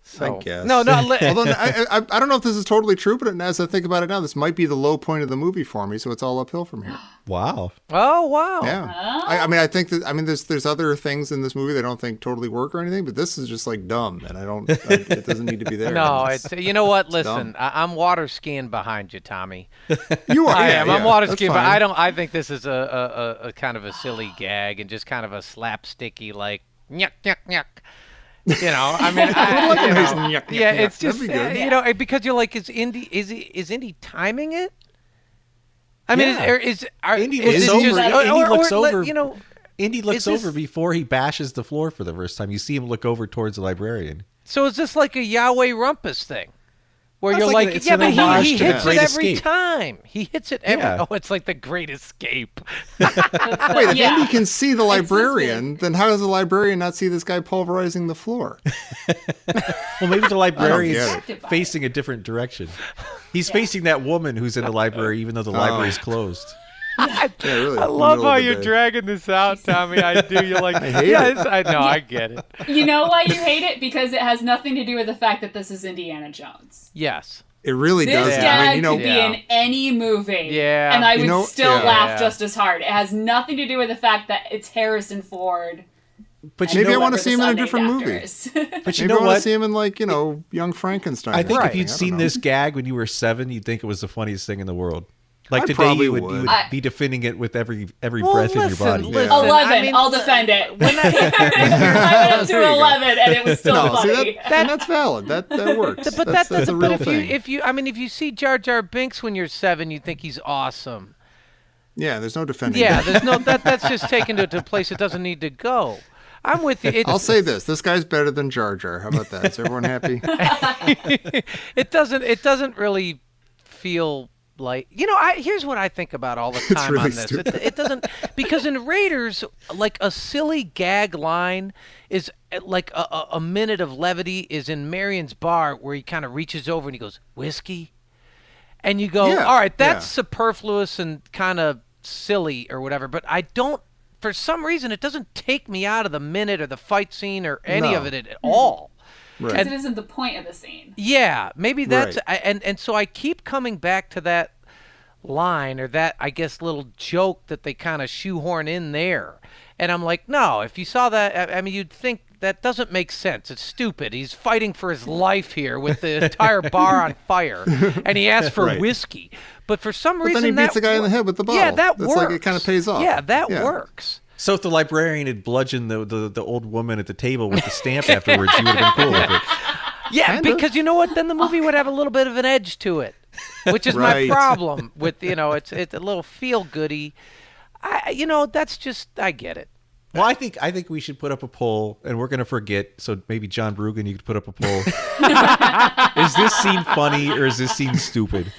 [SPEAKER 4] So,
[SPEAKER 3] I guess.
[SPEAKER 4] No.
[SPEAKER 3] Although I don't know if this is totally true, but as I think about it now, this might be the low point of the movie for me. So it's all uphill from here.
[SPEAKER 2] Wow.
[SPEAKER 4] Oh wow.
[SPEAKER 3] Yeah. I mean, I think that there's other things in this movie that I don't think totally work or anything, but this is just like dumb, and it doesn't need to be there.
[SPEAKER 4] No,
[SPEAKER 3] It's-
[SPEAKER 4] it's you know what? Listen,
[SPEAKER 3] dumb.
[SPEAKER 4] I'm water skiing behind you, Tommy.
[SPEAKER 3] you are.
[SPEAKER 4] I
[SPEAKER 3] yeah,
[SPEAKER 4] am.
[SPEAKER 3] yeah,
[SPEAKER 4] I'm water
[SPEAKER 3] that's
[SPEAKER 4] skiing, but
[SPEAKER 3] fine.
[SPEAKER 4] I think this is a kind of a silly gag and just kind of a slapsticky like nyuk nyuk nyuk. You know, I mean, you
[SPEAKER 3] nice
[SPEAKER 4] know,
[SPEAKER 3] nyuk, nyuk,
[SPEAKER 4] yeah,
[SPEAKER 3] nyuk.
[SPEAKER 4] it's
[SPEAKER 3] That'd
[SPEAKER 4] just
[SPEAKER 3] be good.
[SPEAKER 4] you know, because you're like, is Indy timing it? I mean,
[SPEAKER 2] Yeah. Indy looks over.
[SPEAKER 4] You know,
[SPEAKER 2] Indy looks
[SPEAKER 4] Is this-
[SPEAKER 2] over before he bashes the floor for the first time. You see him look over towards the librarian.
[SPEAKER 4] so is this like a Yahweh Rumpus thing? Where
[SPEAKER 2] That's
[SPEAKER 4] you're
[SPEAKER 2] like
[SPEAKER 4] like,
[SPEAKER 2] it's
[SPEAKER 4] yeah,
[SPEAKER 2] an
[SPEAKER 4] but
[SPEAKER 2] homage
[SPEAKER 4] he
[SPEAKER 2] to The
[SPEAKER 4] hits
[SPEAKER 2] Great
[SPEAKER 4] it every
[SPEAKER 2] Escape.
[SPEAKER 4] time. He hits it every.
[SPEAKER 2] Yeah.
[SPEAKER 4] Oh, it's like the Great Escape.
[SPEAKER 3] Wait, if
[SPEAKER 5] Yeah.
[SPEAKER 3] Indy can see the
[SPEAKER 5] this
[SPEAKER 3] librarian, then how does the librarian not see this guy pulverizing the floor?
[SPEAKER 2] Well, maybe the librarian's
[SPEAKER 3] get
[SPEAKER 5] it.
[SPEAKER 2] facing a different direction. He's facing that woman who's in the library, even though the library's closed.
[SPEAKER 3] really
[SPEAKER 4] I
[SPEAKER 3] in the
[SPEAKER 4] love
[SPEAKER 3] middle
[SPEAKER 4] how
[SPEAKER 3] of the
[SPEAKER 4] you're
[SPEAKER 3] day.
[SPEAKER 4] dragging this out, Tommy. I do. You're like,
[SPEAKER 3] hate
[SPEAKER 4] yeah,
[SPEAKER 3] it.
[SPEAKER 4] I know. I get it.
[SPEAKER 5] You know why you hate it? Because it has nothing to do with the fact that this is Indiana Jones.
[SPEAKER 4] Yes.
[SPEAKER 3] It really
[SPEAKER 5] This
[SPEAKER 3] does.
[SPEAKER 5] gag
[SPEAKER 3] I mean,
[SPEAKER 5] could be
[SPEAKER 4] Yeah.
[SPEAKER 5] in any movie.
[SPEAKER 4] Yeah.
[SPEAKER 5] And I would still
[SPEAKER 3] yeah.
[SPEAKER 5] laugh
[SPEAKER 4] Yeah.
[SPEAKER 5] just as hard. It has nothing to do with the fact that it's Harrison Ford.
[SPEAKER 2] But you
[SPEAKER 3] Maybe
[SPEAKER 2] know,
[SPEAKER 3] I want
[SPEAKER 5] whoever
[SPEAKER 3] to see
[SPEAKER 5] this
[SPEAKER 3] him in a
[SPEAKER 5] unnamed
[SPEAKER 3] different
[SPEAKER 5] actor
[SPEAKER 3] movie.
[SPEAKER 5] is.
[SPEAKER 2] but you
[SPEAKER 3] Maybe
[SPEAKER 2] know
[SPEAKER 3] I want to
[SPEAKER 2] what?
[SPEAKER 3] see him in like Young Frankenstein.
[SPEAKER 2] I think
[SPEAKER 3] or
[SPEAKER 2] if you'd
[SPEAKER 3] something. I
[SPEAKER 2] seen
[SPEAKER 3] don't know.
[SPEAKER 2] this gag when you were 7, you'd think it was the funniest thing in the world. Like
[SPEAKER 3] I
[SPEAKER 2] today,
[SPEAKER 3] probably
[SPEAKER 2] you
[SPEAKER 3] would.
[SPEAKER 2] would be defending it with every
[SPEAKER 4] Well,
[SPEAKER 2] breath in your
[SPEAKER 4] listen,
[SPEAKER 2] body.
[SPEAKER 4] listen.
[SPEAKER 5] 11.
[SPEAKER 4] I mean,
[SPEAKER 5] I'll defend it.
[SPEAKER 4] When I,
[SPEAKER 5] I went up to
[SPEAKER 3] There you go.
[SPEAKER 5] 11 and it was still
[SPEAKER 3] No, see
[SPEAKER 5] funny.
[SPEAKER 3] and that's valid. That works.
[SPEAKER 4] but
[SPEAKER 3] that's
[SPEAKER 4] that's
[SPEAKER 3] a
[SPEAKER 4] but
[SPEAKER 3] real
[SPEAKER 4] if
[SPEAKER 3] thing.
[SPEAKER 4] if you see Jar Jar Binks when you're 7, you think he's awesome.
[SPEAKER 3] Yeah, there's no defending.
[SPEAKER 4] Yeah,
[SPEAKER 3] that.
[SPEAKER 4] there's no that's just taken to a place it doesn't need to go. I'm with you.
[SPEAKER 3] I'll say this: this guy's better than Jar Jar. How about that? Is everyone happy?
[SPEAKER 4] It doesn't really feel like, here's what I think about all the time
[SPEAKER 3] really
[SPEAKER 4] on this.
[SPEAKER 3] stupid.
[SPEAKER 4] It doesn't, because in Raiders, like a silly gag line is like a minute of levity is in Marion's bar where he kind of reaches over and he goes, whiskey? And you go,
[SPEAKER 3] Yeah,
[SPEAKER 4] all right, that's
[SPEAKER 3] yeah.
[SPEAKER 4] superfluous and kind of silly or whatever, but I don't, for some reason, it doesn't take me out of the minute or the fight scene or any
[SPEAKER 3] No.
[SPEAKER 4] of it at all.
[SPEAKER 3] Right.
[SPEAKER 5] Because it isn't the point of the scene.
[SPEAKER 4] Yeah, maybe that's
[SPEAKER 3] Right.
[SPEAKER 4] and so I keep coming back to that line or that, I guess, little joke that they kind of shoehorn in there. And I'm like, no, if you saw that, I mean, you'd think that doesn't make sense. It's stupid. He's fighting for his life here with the entire bar on fire, and he asks for
[SPEAKER 3] Right.
[SPEAKER 4] whiskey. But for some
[SPEAKER 3] But
[SPEAKER 4] reason,
[SPEAKER 3] then he beats
[SPEAKER 4] that
[SPEAKER 3] the guy in the head with the bottle.
[SPEAKER 4] Yeah, that
[SPEAKER 3] That's
[SPEAKER 4] works.
[SPEAKER 3] like it kind of pays off.
[SPEAKER 4] Yeah, that
[SPEAKER 3] Yeah.
[SPEAKER 4] works.
[SPEAKER 2] So if the librarian had bludgeoned the old woman at the table with the stamp afterwards, you would have been cool with it.
[SPEAKER 4] Yeah,
[SPEAKER 3] Kinda.
[SPEAKER 4] because you know what? Then the movie would have a little bit of an edge to it, which is my
[SPEAKER 3] Right.
[SPEAKER 4] problem with, it's a little feel goody. That's just, I get it.
[SPEAKER 2] Well, I think we should put up a poll, and we're going to forget. So maybe John Brugan, you could put up a poll. Is this scene funny or is this scene stupid?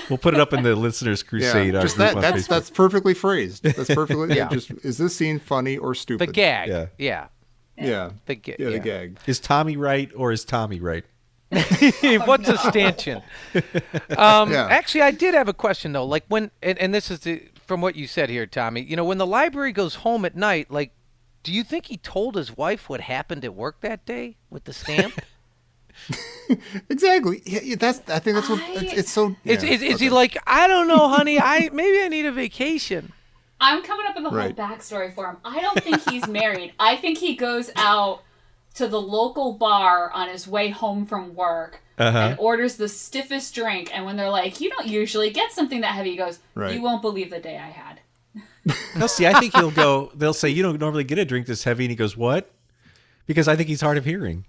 [SPEAKER 2] We'll put it up in the Listeners Crusade.
[SPEAKER 3] Yeah,
[SPEAKER 2] our
[SPEAKER 3] just
[SPEAKER 2] group
[SPEAKER 3] that.
[SPEAKER 2] on
[SPEAKER 3] That's
[SPEAKER 2] Facebook.
[SPEAKER 3] that's perfectly phrased. That's perfectly.
[SPEAKER 4] Yeah.
[SPEAKER 3] Just is this scene funny or
[SPEAKER 4] The
[SPEAKER 3] stupid?
[SPEAKER 4] gag.
[SPEAKER 2] Yeah.
[SPEAKER 4] Yeah.
[SPEAKER 3] Yeah.
[SPEAKER 4] The gag.
[SPEAKER 3] Yeah, the gag.
[SPEAKER 2] Is Tommy right or is Tommy right?
[SPEAKER 4] What's a stanchion?
[SPEAKER 3] Yeah.
[SPEAKER 4] Actually, I did have a question, though. Like when, and this is from what you said here, Tommy, when the library goes home at night, like, do you think he told his wife what happened at work that day with the stamp?
[SPEAKER 3] Exactly. Yeah, I think that's what it's so.
[SPEAKER 4] Is
[SPEAKER 3] yeah,
[SPEAKER 4] he
[SPEAKER 3] okay.
[SPEAKER 4] like, I don't know, honey, maybe I need a vacation?
[SPEAKER 5] I'm coming up with a whole
[SPEAKER 3] Right.
[SPEAKER 5] backstory for him. I don't think he's married. I think he goes out to the local bar on his way home from work and orders the stiffest drink. And when they're like, you don't usually get something that heavy, he goes,
[SPEAKER 3] Right.
[SPEAKER 5] you won't believe the day I had.
[SPEAKER 2] No, see, I think they'll say, you don't normally get a drink this heavy. And he goes, what? Because I think he's hard of hearing.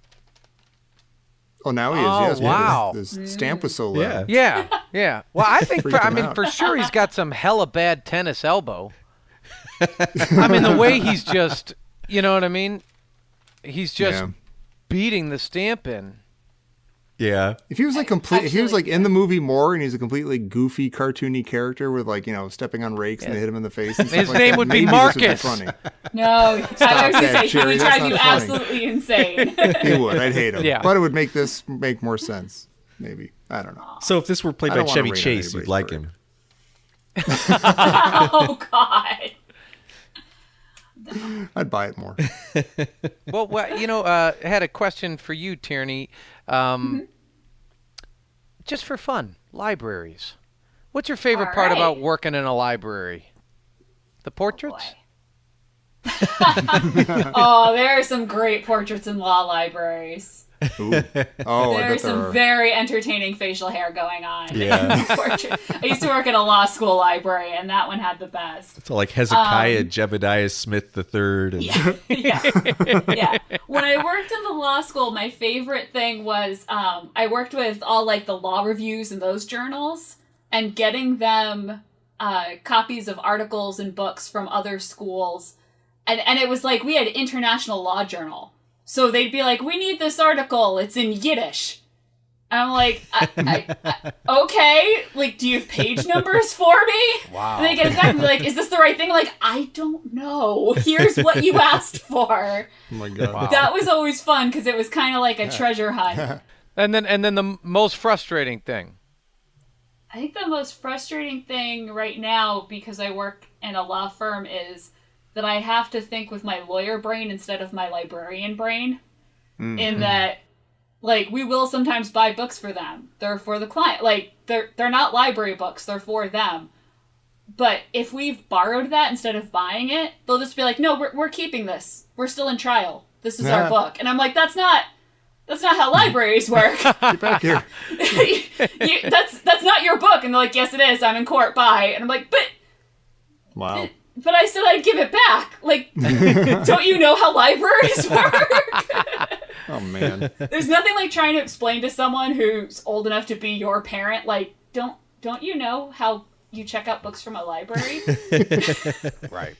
[SPEAKER 3] Oh, now he is.
[SPEAKER 4] Oh,
[SPEAKER 3] Yes.
[SPEAKER 4] wow.
[SPEAKER 3] His stamp was so loud.
[SPEAKER 2] Yeah.
[SPEAKER 4] Yeah. Well, I think,
[SPEAKER 3] Freaked him out.
[SPEAKER 4] for sure he's got some hella bad tennis elbow. I mean, the way he's just, you know what I mean? He's just
[SPEAKER 3] Yeah.
[SPEAKER 4] beating the stamp in.
[SPEAKER 2] Yeah.
[SPEAKER 3] If he was like if he was like in the movie more, and he's a completely goofy, cartoony character with like stepping on rakes and they hit him in the face. And stuff
[SPEAKER 4] His
[SPEAKER 3] like
[SPEAKER 4] name
[SPEAKER 3] that,
[SPEAKER 4] would be
[SPEAKER 3] maybe
[SPEAKER 4] Marcus.
[SPEAKER 3] This would be funny.
[SPEAKER 5] No, I was going
[SPEAKER 3] that,
[SPEAKER 5] to say, he
[SPEAKER 3] Jerry,
[SPEAKER 5] would
[SPEAKER 3] that's
[SPEAKER 5] drive you
[SPEAKER 3] not funny.
[SPEAKER 5] absolutely insane.
[SPEAKER 3] He would. I'd hate him.
[SPEAKER 4] Yeah.
[SPEAKER 3] But it would make this make more sense. Maybe. I don't know.
[SPEAKER 2] So if this were played
[SPEAKER 3] I
[SPEAKER 2] by
[SPEAKER 3] don't wanna
[SPEAKER 2] Chevy
[SPEAKER 3] rain on
[SPEAKER 2] Chase, you'd
[SPEAKER 3] anybody's
[SPEAKER 2] like
[SPEAKER 3] parade.
[SPEAKER 2] him.
[SPEAKER 5] Oh, God.
[SPEAKER 3] I'd buy it more.
[SPEAKER 4] Well, I had a question for you, Tierney. Just for fun, libraries. What's your favorite
[SPEAKER 5] All
[SPEAKER 4] part
[SPEAKER 5] right.
[SPEAKER 4] about working in a library? The portraits?
[SPEAKER 5] Oh, there are some great portraits in law libraries.
[SPEAKER 3] Ooh. Oh, I
[SPEAKER 5] There's
[SPEAKER 3] bet there
[SPEAKER 5] some
[SPEAKER 3] are.
[SPEAKER 5] very entertaining facial hair going on.
[SPEAKER 2] Yeah.
[SPEAKER 5] Portrait. I used to work in a law school library, and that one had the best.
[SPEAKER 2] So like Hezekiah Jebediah Smith III. And
[SPEAKER 5] Yeah. When I worked in the law school, my favorite thing was I worked with all like the law reviews and those journals, and getting them copies of articles and books from other schools. And it was like we had International Law Journal. So they'd be like, we need this article. It's in Yiddish. And I'm like, I, okay. Like, do you have page numbers for me?
[SPEAKER 4] Wow.
[SPEAKER 5] And they get it back and be like, is this the right thing? I'm like, I don't know. Here's what you asked for.
[SPEAKER 3] Oh my god.
[SPEAKER 4] Wow.
[SPEAKER 5] That was always fun because it was kind of like a treasure hunt.
[SPEAKER 4] And then the most frustrating thing.
[SPEAKER 5] I think the most frustrating thing right now, because I work in a law firm, is that I have to think with my lawyer brain instead of my librarian brain. In that, like, we will sometimes buy books for them. They're for the client. Like, they're not library books. They're for them. But if we've borrowed that instead of buying it, they'll just be like, no, we're keeping this. We're still in trial. This is our book. And I'm like, that's not how libraries work.
[SPEAKER 3] Get back here.
[SPEAKER 5] That's not your book. And they're like, yes, it is. I'm in court. Bye. And I'm like,
[SPEAKER 3] Wow.
[SPEAKER 5] but I said I'd give it back. Like, don't you know how libraries work?
[SPEAKER 3] Oh, man.
[SPEAKER 5] There's nothing like trying to explain to someone who's old enough to be your parent, like, don't you know how you check out books from a library?
[SPEAKER 4] Right.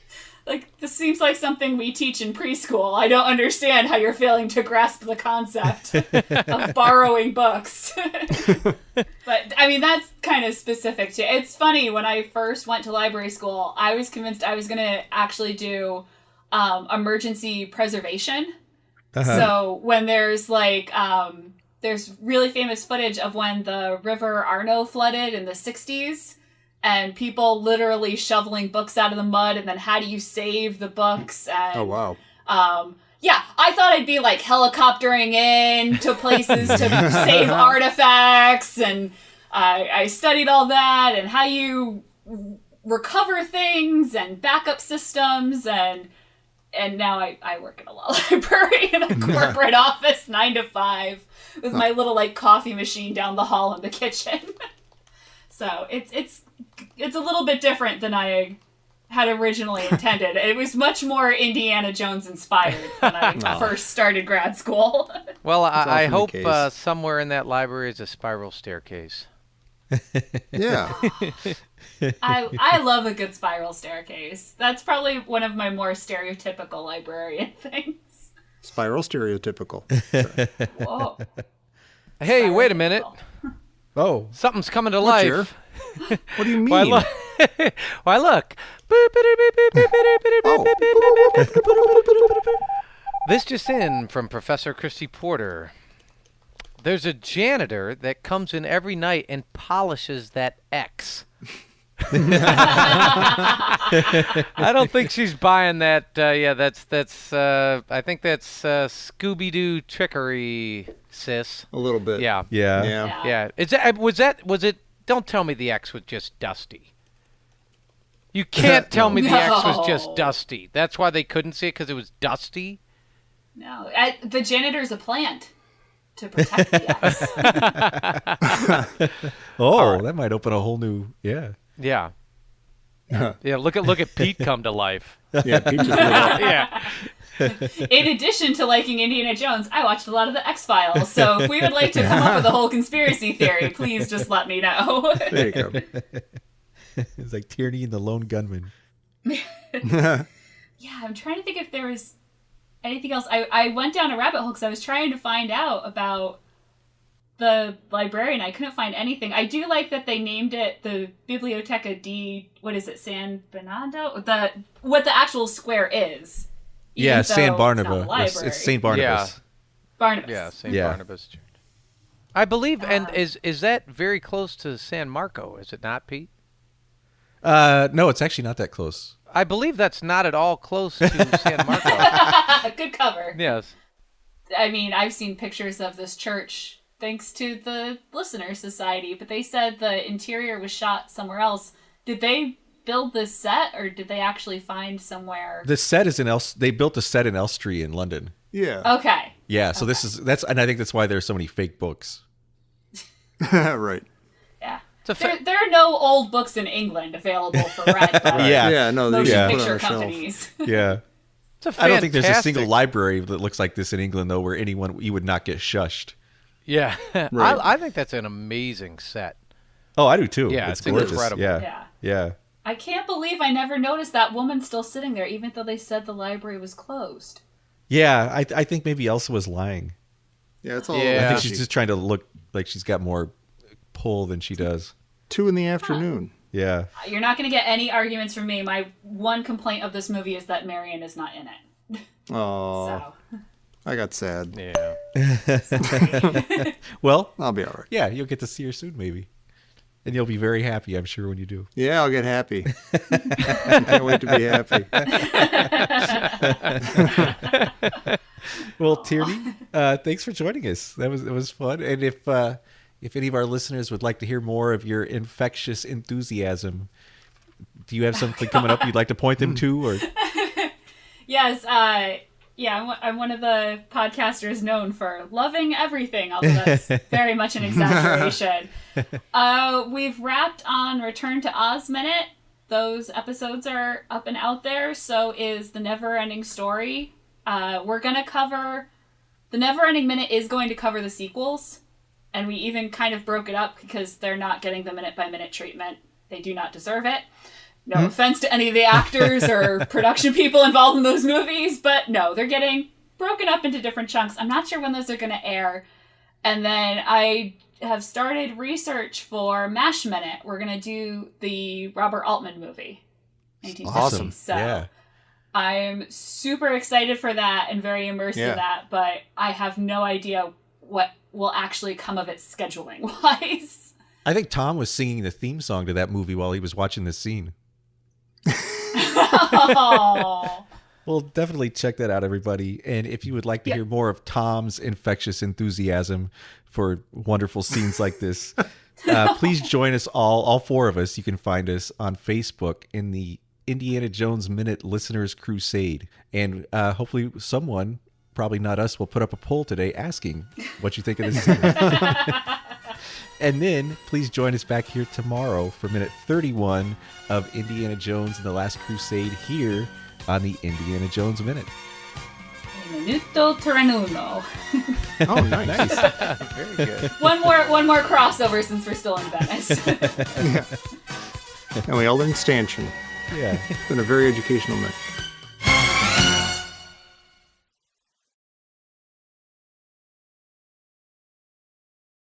[SPEAKER 5] Like, this seems like something we teach in preschool. I don't understand how you're failing to grasp the concept of borrowing books. But, I mean, that's kind of specific, too. It's funny, when I first went to library school, I was convinced I was going to actually do emergency preservation. So when there's, like, there's really famous footage of when the River Arno flooded in the 60s. And people literally shoveling books out of the mud, and then how do you save the books? And,
[SPEAKER 3] Oh, wow.
[SPEAKER 5] Yeah, I thought I'd be like helicoptering in to places to save artifacts, and I studied all that, and how you recover things, and backup systems, and now I work in a law library in a corporate office, 9 to 5, with my little like coffee machine down the hall in the kitchen. So it's a little bit different than I had originally intended. It was much more Indiana Jones inspired when I first started grad school.
[SPEAKER 4] Well, I
[SPEAKER 3] often the
[SPEAKER 4] hope
[SPEAKER 3] case.
[SPEAKER 4] somewhere in that library is a spiral staircase.
[SPEAKER 3] Yeah.
[SPEAKER 5] I love a good spiral staircase. That's probably one of my more stereotypical librarian things.
[SPEAKER 3] Spiral stereotypical.
[SPEAKER 5] Whoa.
[SPEAKER 4] Hey, wait a minute.
[SPEAKER 2] Oh,
[SPEAKER 4] Something's coming to
[SPEAKER 3] Butcher.
[SPEAKER 4] life.
[SPEAKER 3] What do you mean?
[SPEAKER 4] Why look? Why look? This just in from Professor Christy Porter. There's a janitor that comes in every night and polishes that X. I don't think she's buying that. Yeah, that's. I think that's Scooby-Doo trickery, sis.
[SPEAKER 3] A little bit.
[SPEAKER 4] Yeah.
[SPEAKER 2] yeah.
[SPEAKER 4] Yeah. Was it? Don't tell me the X was just dusty. You can't tell me the X was just
[SPEAKER 5] No.
[SPEAKER 4] dusty. That's why they couldn't see it, because it was dusty.
[SPEAKER 5] No, the janitor's a plant to protect the X.
[SPEAKER 2] Oh, that might open a whole new. Yeah.
[SPEAKER 4] Yeah. Yeah. Look at Pete come to life.
[SPEAKER 3] Yeah, Peach is really
[SPEAKER 4] Yeah.
[SPEAKER 5] In addition to liking Indiana Jones, I watched a lot of the X-Files, so if we would like to come up with a whole conspiracy theory, please just let me know.
[SPEAKER 3] There you go.
[SPEAKER 2] It's like Tierney and the Lone Gunman.
[SPEAKER 5] Yeah, I'm trying to think if there was anything else. I went down a rabbit hole because I was trying to find out about the librarian. I couldn't find anything. I do like that they named it the Biblioteca di, what is it, San Bernardo? What the actual square is. even
[SPEAKER 2] Yeah,
[SPEAKER 5] though
[SPEAKER 2] San
[SPEAKER 5] it's
[SPEAKER 2] Barnabas.
[SPEAKER 5] not a
[SPEAKER 2] It's
[SPEAKER 5] library.
[SPEAKER 2] St. Barnabas.
[SPEAKER 5] Barnabas.
[SPEAKER 4] Yeah, St.
[SPEAKER 2] Yeah.
[SPEAKER 4] Barnabas Church. I believe, and is that very close to San Marco? Is it not, Pete?
[SPEAKER 2] No, it's actually not that close.
[SPEAKER 4] I believe that's not at all close to San Marco.
[SPEAKER 5] Good cover.
[SPEAKER 4] Yes.
[SPEAKER 5] I mean, I've seen pictures of this church thanks to the Listener Society, but they said the interior was shot somewhere else. Did they build this set, or did they actually find somewhere?
[SPEAKER 2] The set is in They built a set in Elstree in London.
[SPEAKER 3] Yeah.
[SPEAKER 5] Okay.
[SPEAKER 2] Yeah, so and I think that's why there's so many fake books.
[SPEAKER 3] Right.
[SPEAKER 5] Yeah.
[SPEAKER 4] It's a
[SPEAKER 5] There are no old books in England available for rent by
[SPEAKER 2] Yeah.
[SPEAKER 3] Yeah, no, they
[SPEAKER 5] motion
[SPEAKER 3] just put it on
[SPEAKER 5] picture
[SPEAKER 3] a shelf.
[SPEAKER 5] companies.
[SPEAKER 2] Yeah.
[SPEAKER 4] It's a
[SPEAKER 2] I don't think there's a
[SPEAKER 4] fantastic-
[SPEAKER 2] single library that looks like this in England, though, where you would not get shushed.
[SPEAKER 4] Yeah.
[SPEAKER 3] Right.
[SPEAKER 4] I think that's an amazing set.
[SPEAKER 2] Oh, I do too.
[SPEAKER 4] Yeah,
[SPEAKER 2] it's
[SPEAKER 4] it's
[SPEAKER 2] gorgeous.
[SPEAKER 4] incredible.
[SPEAKER 2] Yeah.
[SPEAKER 5] Yeah.
[SPEAKER 2] Yeah.
[SPEAKER 5] I can't believe I never noticed that woman still sitting there, even though they said the library was closed.
[SPEAKER 2] Yeah, I think maybe Elsa was lying.
[SPEAKER 3] Yeah, it's all.
[SPEAKER 4] Yeah.
[SPEAKER 2] I think she's just trying to look like she's got more pull than she does.
[SPEAKER 3] 2 in the afternoon.
[SPEAKER 2] Yeah.
[SPEAKER 5] You're not going to get any arguments from me. My one complaint of this movie is that Marion is not in it.
[SPEAKER 3] Oh,
[SPEAKER 5] So,
[SPEAKER 3] I got sad.
[SPEAKER 4] Yeah.
[SPEAKER 2] Well,
[SPEAKER 3] I'll be all right.
[SPEAKER 2] yeah, you'll get to see her soon, maybe. And you'll be very happy, I'm sure, when you do.
[SPEAKER 3] Yeah, I'll get happy. Can't wait to be happy.
[SPEAKER 2] Well, Tierney, thanks for joining us. It was fun. And if any of our listeners would like to hear more of your infectious enthusiasm, do you have something coming up you'd like to point them to? Or
[SPEAKER 5] Yes, I'm one of the podcasters known for loving everything, although that's very much an exaggeration. We've wrapped on Return to Oz Minute. Those episodes are up and out there. So is The Never-Ending Story. We're going to cover... The Never-Ending Minute is going to cover the sequels. And we even kind of broke it up because they're not getting the minute-by-minute treatment. They do not deserve it. No offense to any of the actors or production people involved in those movies, but no, they're getting broken up into different chunks. I'm not sure when those are going to air. And then I have started research for MASH Minute. We're going to do the Robert Altman movie, 1950.
[SPEAKER 3] Awesome.
[SPEAKER 5] So
[SPEAKER 2] yeah.
[SPEAKER 5] I'm super excited for that and very immersed in that, but I have no idea what will actually come of it scheduling-wise.
[SPEAKER 2] I think Tom was singing the theme song to that movie while he was watching this scene.
[SPEAKER 5] Oh.
[SPEAKER 2] Well, definitely check that out, everybody. And if you would like to hear more of Tom's infectious enthusiasm for wonderful scenes like this, please join us all four of us. You can find us on Facebook in the Indiana Jones Minute Listeners Crusade. And hopefully someone, probably not us, will put up a poll today asking what you think of this scene. And then please join us back here tomorrow for minute 31 of Indiana Jones and the Last Crusade here on the Indiana Jones Minute.
[SPEAKER 5] Minuto Terranuno.
[SPEAKER 3] Oh, nice.
[SPEAKER 2] Very good.
[SPEAKER 5] One more crossover since we're still in Venice.
[SPEAKER 3] And we all learned stanchion.
[SPEAKER 2] Yeah.
[SPEAKER 3] It's been a very educational minute.